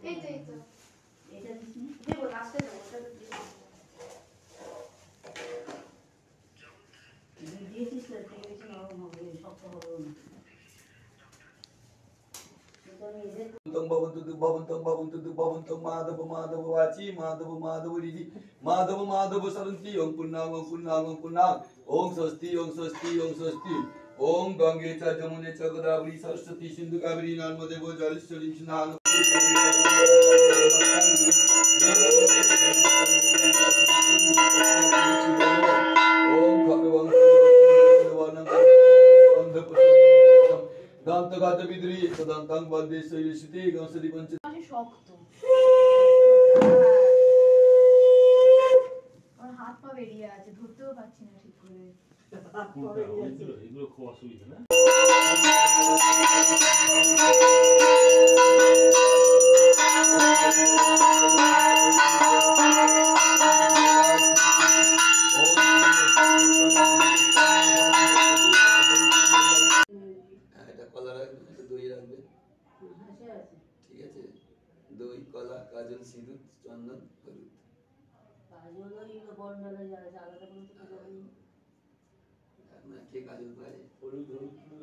এই তো এটা দিসনি দেবো লাস্টে দেবো ওটা তো দিয়ে দিয়েছিস তো থেকে বেশি নরম হবে শক্ত হবে না Bhavantam Madhava Riji Madhava Saranti Om Punnang Om Swasti Om Gange Cha Jamune Cha Godavari Saraswati Sindhu Kaveri Narmade Godavari Snan Om Bhagavan Danta Gata Vidri Sadantang Bande Sri Gansari Pancha শক্ত আর হাত পা বেরিয়ে আছে ধরতেও পারছি না ঠিক করে এগুলো খুব অসুবিধা না দই কলা কাজল সিঁদুর চন্দন হলুদ কাজল ওই বর্ণালে যারা আলাদা কোনো কিছু জানি না কে কাজল পারে হলুদ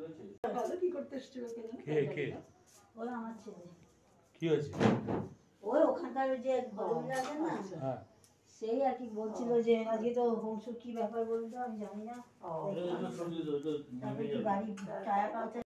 আছে ভালো কি করতে এসেছিল কেন কে ওই আমার ছেলে কি হয়েছে ওই ওখানকার যে ভদ্রমহিলা আছেন না হ্যাঁ সেই আর কি বলছিল যে আজকে তো বংশ কি ব্যাপার বলতো আমি জানি না তারপরে কি গাড়ি টায়ার পাল্টে